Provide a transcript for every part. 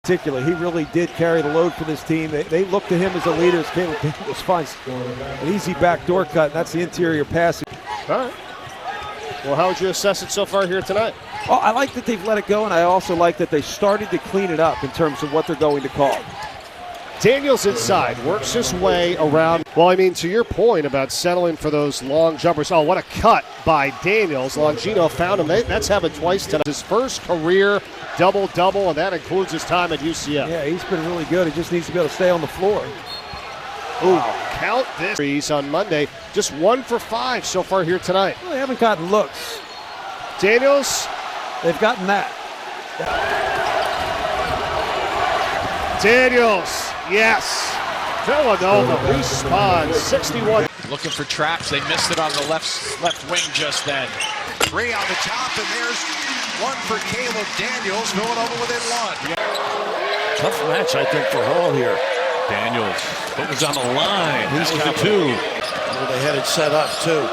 Particular, he really did carry the load for this team. They look to him as a leader. Caleb Daniels finds an easy backdoor cut, and that's the interior passing. All right. Well, how would you assess it so far here tonight? Oh, I like that they've let it go, and I also like that they started to clean it up in terms of what they're going to call. Daniels inside, works his way around. Well, I mean, to your point about settling for those long jumpers. Oh, what a cut by Daniels. Longino found him. That's happened twice tonight. His first career double-double, and that includes his time at UCF. Yeah, he's been really good. He just needs to be able to stay on the floor. Ooh, count this. He's on Monday. Just 1 for 5 so far here tonight. Well, they haven't gotten looks. Daniels. They've gotten that. Daniels. Yes. Villanova responds 61. Looking for traps. They missed it on the left wing just then. 3 on the top, and there's one for Caleb Daniels. Villanova within 1. Tough match, I think, for Hall here. Daniels, foot was on the line. He's got 2. Well, they had it set up, too.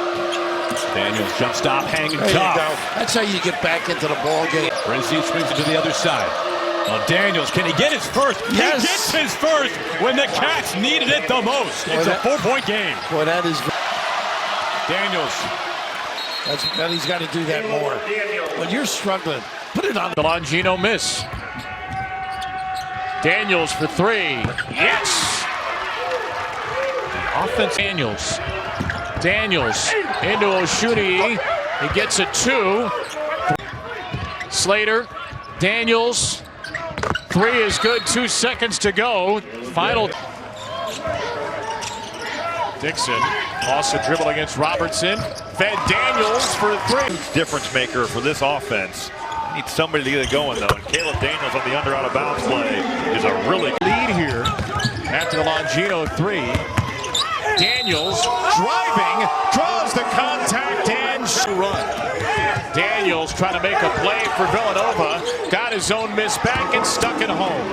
Daniels jump stop, hanging There tough. you go. That's how you get back into the ball game. Brinzy swings it to the other side. Well, Daniels, can he get his first? Yes. He gets his first when the Cats needed it the most. It's a 4-point game. Boy, that is... Daniels. That he's got to do that more. When you're struggling, put it on. The Longino miss. Daniels for 3. Yes! Offense. Daniels into Oshuni. He gets a 2. Slater. Daniels. 3 is good. 2 seconds to go. Final. Dixon also dribble against Robertson. Fed Daniels for 3. Difference maker for this offense. Needs somebody to get it going, though. And Caleb Daniels on the under out of bounds play is a really lead here after the Longino 3. Daniels driving, draws the contact and run. Daniels trying to make a play for Villanova. Got his own miss back and stuck it home.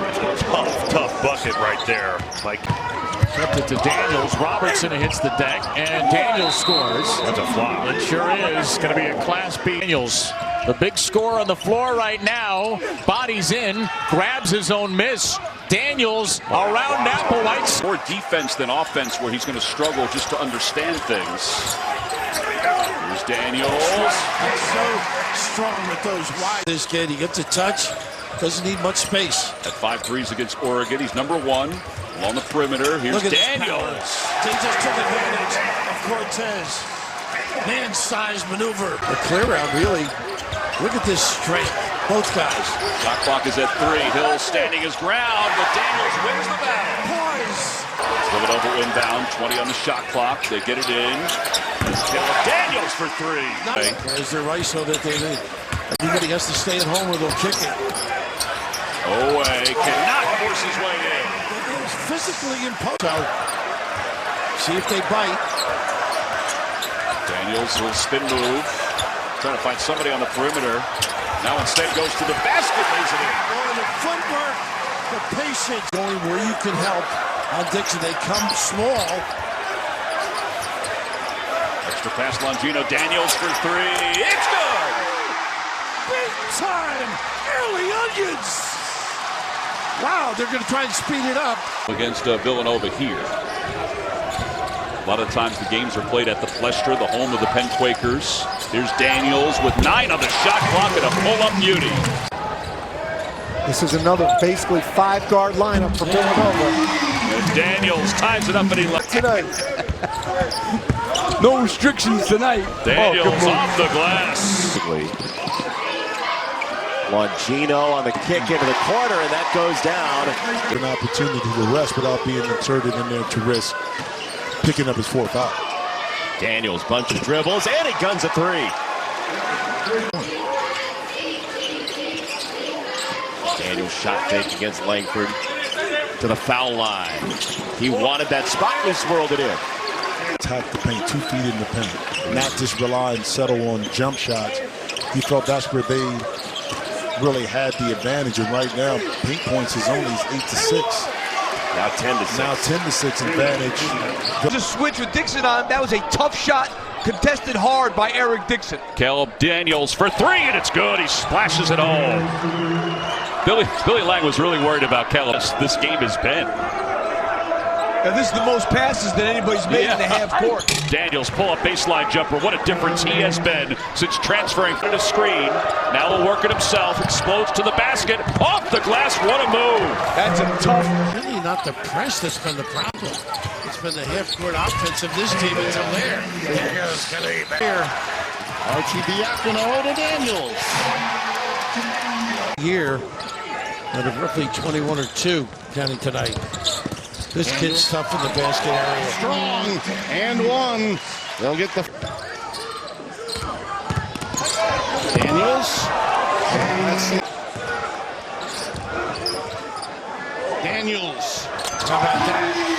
tough bucket right there. Like, kept it to Daniels. Robertson hits the deck, and Daniels scores. That's a flop. It sure is going to be a Class B. Daniels, the big scorer on the floor right now. Bodies in, grabs his own miss. Daniels around Napa White. More defense than offense, where he's going to struggle just to understand things. Here's Daniels. He's so strong with those wide. This kid, he gets a touch, doesn't need much space. At 5 threes against Oregon, he's number 1 along the perimeter. Here's Daniels. He just took advantage of Cortez. Man-sized maneuver. A clear out, really. Look at this strength. Both guys. Shot clock is at 3. Hill standing his ground, but Daniels wins the battle. Poise. Villanova inbound, 20 on the shot clock. They get it in. Caleb Daniels for 3. There's their ISO that they need. Everybody has to stay at home or they'll kick it. Oweh cannot force his way in. It was physically imposed. So, see if they bite. Daniels will spin move. Trying to find somebody on the perimeter. Now instead goes to the basket, lays it in. Oh, the footwork, the patience. Going where you can help. On Dixon, they come small. Extra pass, Longino. Daniels for 3. It's good! Big time! Early onions! Wow, they're going to try and speed it up. Against Villanova here. A lot of times the games are played at the Flestra, the home of the Penn Quakers. Here's Daniels with 9 on the shot clock and a pull-up beauty. This is another basically 5-guard lineup for Villanova. And Daniels ties it up and he left tonight. No restrictions tonight. Daniels off the glass. Longino on the kick into the corner, and that goes down. An opportunity to rest without being inserted in there to risk picking up his 4th foul. Daniels, bunch of dribbles, and he guns a 3. Daniels shot fake against Langford to the foul line. He wanted that spot, and he swirled it in. Attack the paint, 2 feet in the paint. Not just rely and settle on jump shots. He felt that's where they really had the advantage, and right now, paint points is only 8-6. Now 10-6. Now 10-6 advantage. Just switch with Dixon on. That was a tough shot Contested hard by Eric Dixon. Caleb Daniels for three, and it's good. He splashes it home. Billy Lang was really worried about Caleb. This game has been. Now, this is the most passes that anybody's made in the half court. Daniels pull-up baseline jumper. What a difference he has been since transferring to the screen. Now he'll work it himself. Explodes to the basket. Off the glass. What a move. That's a tough. Really not the press that's been the problem. It's been the half-court offense of this team until there. Here's Kenny Bear. Arcidiacono to Daniels. Here, out of roughly 21 or 2 counting tonight. This kid's tough in the basket area. Strong and one. They'll get the Daniels. Daniels. How about that?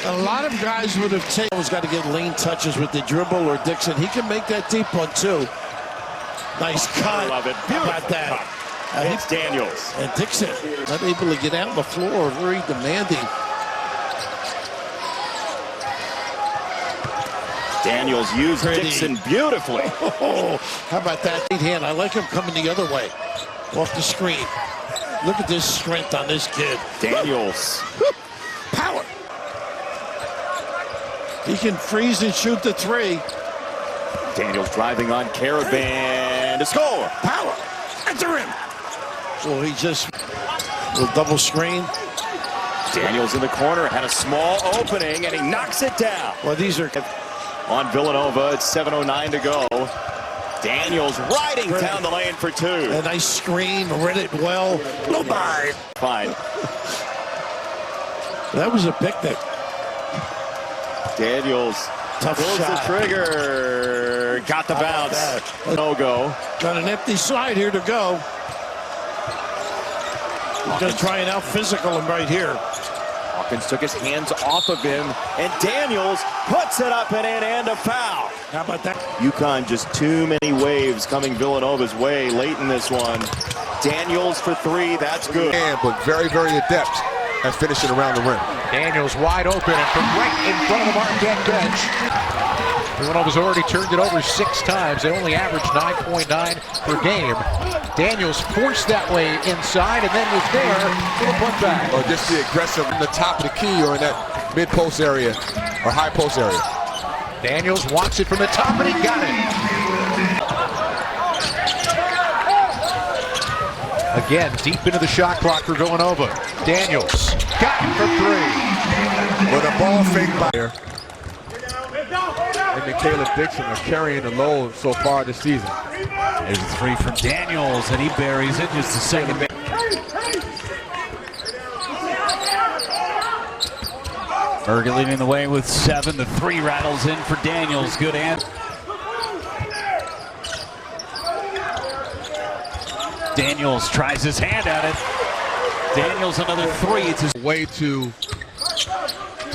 A lot of guys would have taken. He's got to get lane touches with the dribble or Dixon. He can make that deep one too. Nice cut. Love it. How about that? It's Daniels. And Dixon not able to get out on the floor. Very demanding. Daniels used Dixon beautifully. Oh, how about that right hand? I like him coming the other way, off the screen. Look at this strength on this kid. Daniels. Power. He can freeze and shoot the three. Daniels driving on Caravan to score. Power. Enter him. So he just will double screen. Daniels in the corner had a small opening and he knocks it down. Well, these are on Villanova. It's 7:09 to go. Daniels riding down the lane for 2. A nice screen, read it well. No by. Fine. That was a picnic. Daniels Tough pulls shot. the trigger. Got the bounce. No go. Got an empty side here to go. He's going to try and out physical him right here. Hawkins took his hands off of him, and Daniels puts it up and in, and a foul. How about that? UConn just too many waves coming Villanova's way late in this one. Daniels for 3, that's good. But very, very adept at finishing around the rim. Daniels wide open and from right in front of the Marquette bench. Villanova's already turned it over 6 times. They only averaged 9.9 per game. Daniels forced that way inside and then was there for the putback. Or just the aggressive in the top of the key or in that mid-post area or high-post area. Daniels wants it from the top and he got it. Again, deep into the shot clock for Villanova. Daniels got it for 3. With a ball fake by there. And Caleb Dixon are carrying the load so far this season. There's a 3 from Daniels, and he buries it. Just the second. Berger leading the way with 7. The 3 rattles in for Daniels. Good answer. Daniels tries his hand at it. Daniels another 3. It's his way to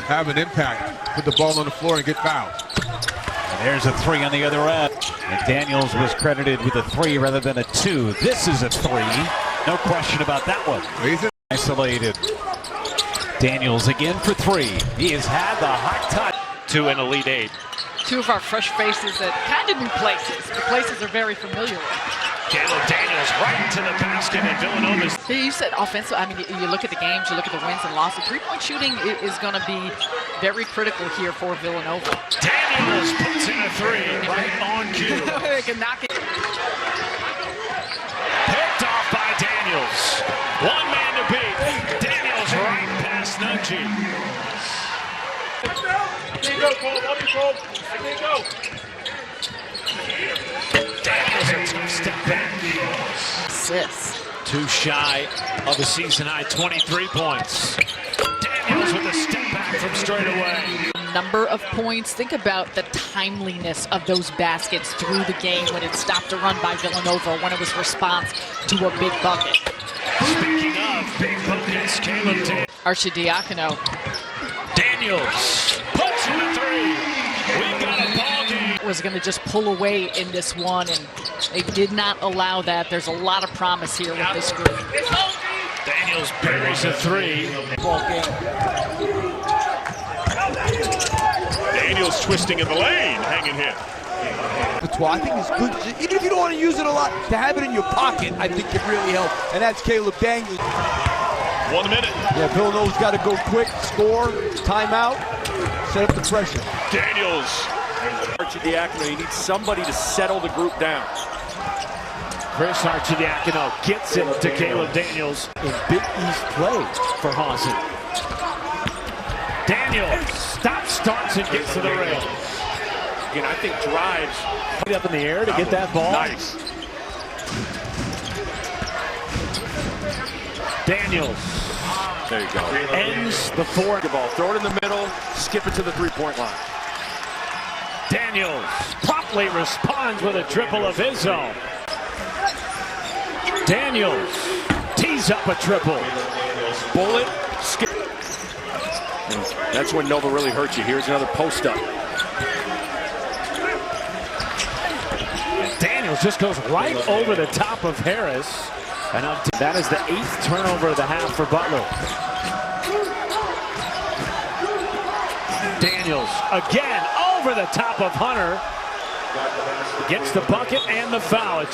have an impact, put the ball on the floor and get fouled. And there's a 3 on the other end. And Daniels was credited with a 3 rather than a 2. This is a 3. No question about that one. Isolated. Daniels again for 3. He has had the hot touch to an Elite 8. 2 of our fresh faces at kind of new places. The places are very familiar with. Caleb Daniels right to the basket and Villanova's. You said offensive. I mean, you look at the games, you look at the wins and losses. 3-point shooting is going to be very critical here for Villanova. Daniels puts in a 3 right on cue. They can knock it. Picked off by Daniels. One man to beat. Daniels right past Nunchi. Daniels a tough step back. Assists. 2 shy of a season-high 23 points. Daniels with a step back from straight away. Number of points. Think about the timeliness of those baskets through the game when it stopped a run by Villanova, when it was response to a big bucket. Speaking of big buckets, Caleb Arcidiacono. Daniels puts in a 3. We've got a ball game. Was going to just pull away in this one, and they did not allow that. There's a lot of promise here with this group. Daniels buries a 3. Ball game. Daniels twisting in the lane, hanging him. I think it's good, even if you don't want to use it a lot, to have it in your pocket, I think can really help. And that's Caleb Daniels. 1 minute. Yeah, Villanova's got to go quick, score, timeout, set up the pressure. Daniels. Arcidiacono, you need somebody to settle the group down. Chris Arcidiacono gets it to Caleb Daniels. In Big East play for Hawson. Daniels stops, starts, and gets to the rail. Again, I think drives Up in the air to get that ball. Nice. Daniels there you go. ends the fourth. The ball, throw it in the middle, skip it to the three-point line. Daniels promptly responds with a triple of his own. Daniels tees up a triple. Bullet, skip. That's when Nova really hurts you. Here's another post up. And Daniels just goes right over the top of Harris. And that is the 8th turnover of the half for Butler. Daniels again over the top of Hunter. Gets the bucket and the foul.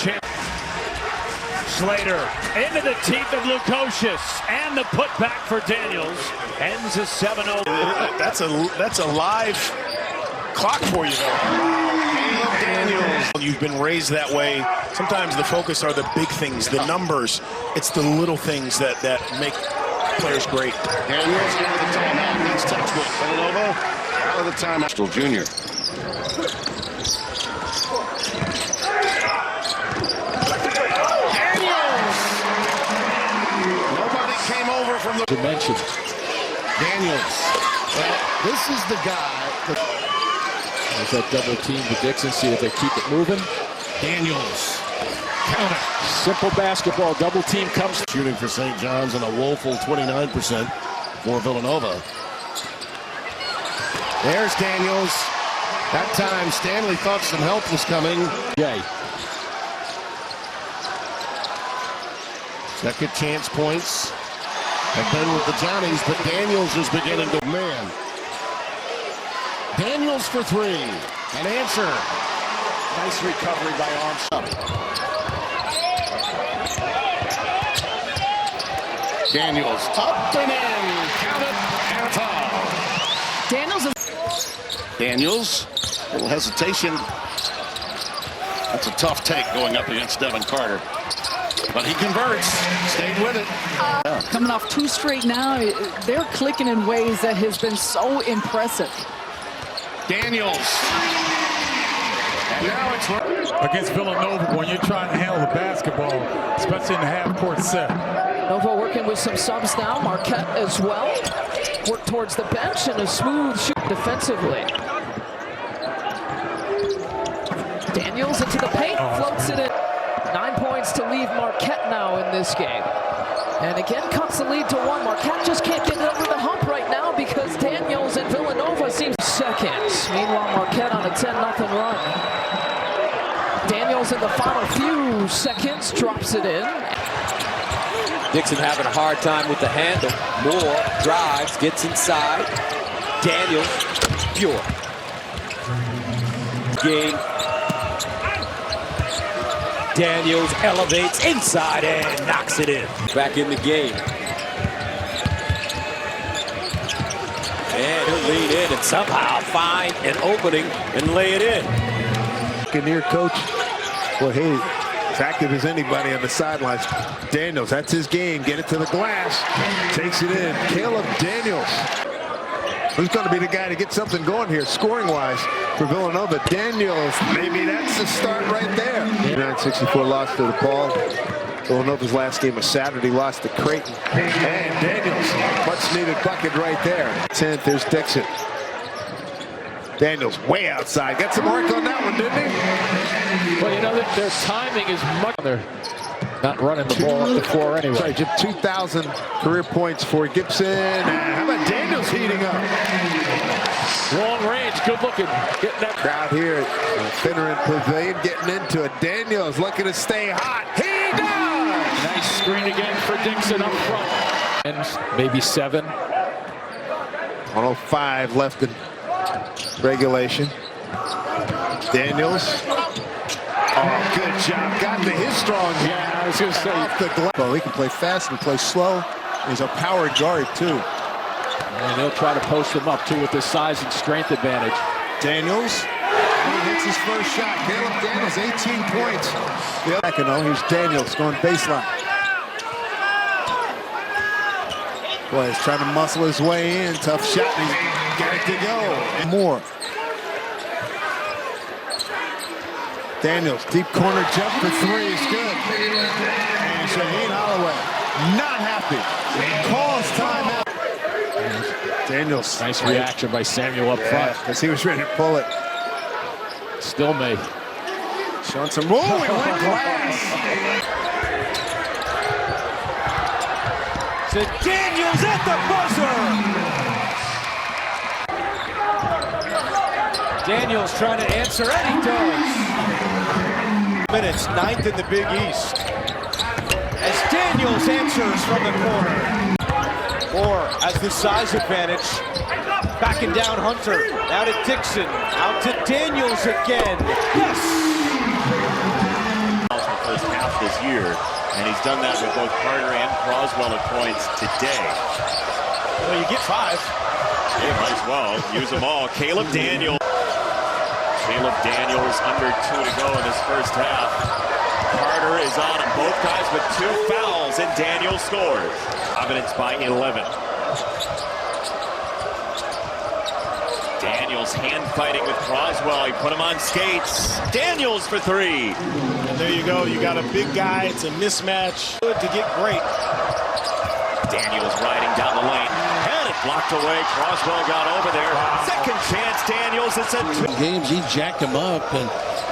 Slater into the teeth of Lukosius, and the putback for Daniels ends a 7-0. That's a live clock for you, though. Daniels, you've been raised that way. Sometimes the focus are the big things, the numbers. It's the little things that make players great. Daniels out of the timeout. That's textbook. Villanova out of the timeout. Still junior. From the dimension. Daniels. Well, this is the guy. There's that double team to Dixon. See if they keep it moving. Daniels. Counter. Simple basketball. Double team comes. Shooting for St. John's and a woeful 29% for Villanova. There's Daniels. That time Stanley thought some help was coming. Jay. Second chance points have been with the Johnnies, but Daniels is beginning to man. Daniels for three. An answer. Nice recovery by Armstrong. Daniels up and in. Count it and a foul. Daniels, a little hesitation. That's a tough take going up against Devin Carter. But he converts, stayed with it. Coming off 2 straight now, they're clicking in ways that has been so impressive. Daniels. And now it's against Villanova when you're trying to handle the basketball, especially in the half-court set. Nova working with some subs now. Marquette as well. Work towards the bench and a smooth shoot defensively. Daniels into the paint, floats it in. 9 points to leave Marquette now in this game. And again, cuts the lead to 1. Marquette just can't get it over the hump right now because Daniels and Villanova seems seconds. Meanwhile, Marquette on a 10-0 run. Daniels in the final few seconds drops it in. Dixon having a hard time with the handle. Moore drives, gets inside. Daniels, pure. Game. Daniels elevates inside and knocks it in. Back in the game. And he'll lean in and somehow find an opening and lay it in. Near coach. Well, hey, as active as anybody on the sidelines. Daniels, that's his game. Get it to the glass. Takes it in. Caleb Daniels. Who's going to be the guy to get something going here, scoring-wise, for Villanova? Daniels, maybe that's the start right there. 964 loss to DePaul. Villanova's last game was Saturday, lost to Creighton. And Daniels, much-needed bucket right there. 10th, there's Dixon. Daniels way outside. Got some work on that one, didn't he? Well, you know, their timing is much. They're not running the ball up the floor anyway. Sorry, Jim, 2,000 career points for Gibson. How about Daniels heating up? Long range, good looking. Getting that crowd here at Finneran Pavilion getting into it. Daniels looking to stay hot. He does! Nice screen again for Dixon up front. And maybe 7. 105 left in Regulation. Daniels. Oh, good job. Got into his strong. Yeah, I was going to say. Off the glass. Well, he can play fast and play slow. He's a power guard, too. And they'll try to post him up, too, with this size and strength advantage. Daniels. He hits his first shot. Caleb Daniels, 18 points. The other, here's Daniels going baseline. Boy, he's trying to muscle his way in. Tough shot. He's got it to go. And more. Daniels, deep corner jump for three is good. And Shaheen Holloway not happy. Calls timeout. Daniels. Nice reaction by Samuel up front. Because he was ready to pull it. Still may. Showing some room. It went glass. So Daniels at the buzzer. Daniels trying to answer, and he does. Minutes, 9th in the Big East. As Daniels answers from the corner. Moore has the size advantage. Backing down Hunter. Now to Dixon. Out to Daniels again. Yes! The first half this year, and he's done that with both Carter and Croswell at points today. Well, you get 5. Yeah, might as well use them all. Caleb Daniels. Caleb Daniels under 2 to go in this first half. Carter is on him. Both guys with 2 fouls, and Daniels scores. Providence by 11. Daniels hand fighting with Croswell. He put him on skates. Daniels for 3. And there you go. You got a big guy. It's a mismatch. Good to get great. Daniels riding down the lane. Had it blocked away. Croswell got over there. Second chance, Daniels. It's a 2. Games, he jacked him up, and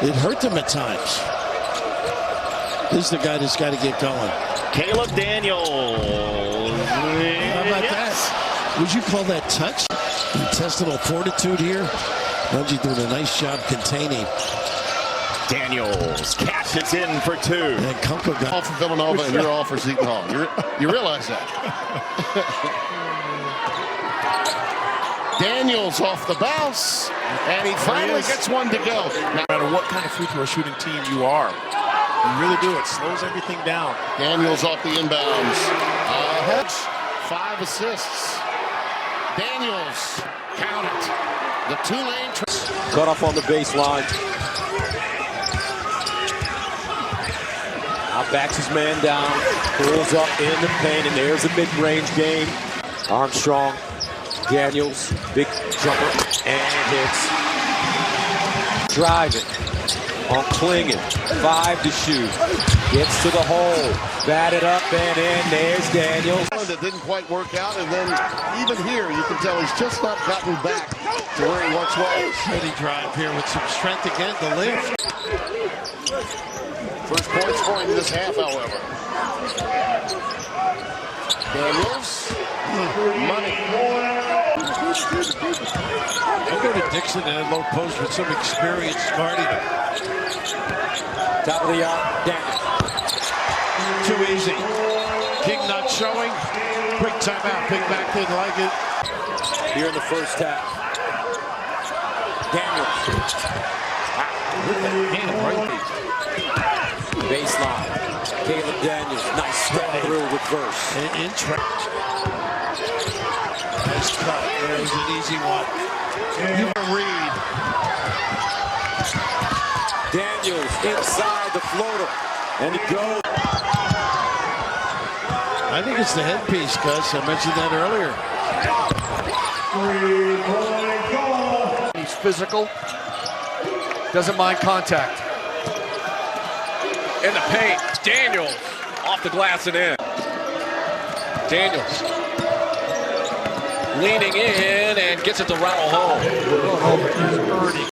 it hurt him at times. This is the guy that's got to get going. Caleb Daniels. How about that? Would you call that touch? Intestinal fortitude here. Lungi doing a nice job containing. Daniels cashes in for 2. And Kunkel got all for Villanova, and you're all for Seton Hall. You realize that? Daniels off the bounce, and he finally gets one to go. No matter what kind of free throw shooting team you are, you really do. It slows everything down. Daniels off the inbounds. 5 assists. Daniels, count it. The 2-lane. Cut off on the baseline. Now backs his man down. Pulls up in the paint, and there's a mid-range game. Armstrong, Daniels, big jumper, and hits. Driving on Klingon. 5 to shoot. Gets to the hole. Batted up and in. There's Daniels. That didn't quite work out, and then even here you can tell he's just not gotten back to where he once was. Steady drive here with some strength again. The lift. First point scoring this half, however. Daniels. Money. I'll go to Dixon and low post with some experience guarding him. Top of the arc, Daniels. Too easy. King not showing. Quick timeout. Big back didn't like it. Here in the first half. Daniels. Baseline. Caleb Daniels. Nice step through with verse. Nice cut. There's an easy one. You read. Daniels inside the floater. And he goes. I think it's the headpiece, Gus. I mentioned that earlier. He's physical. Doesn't mind contact. In the paint. Daniels off the glass and in. Daniels leaning in and gets it to rattle home. Earning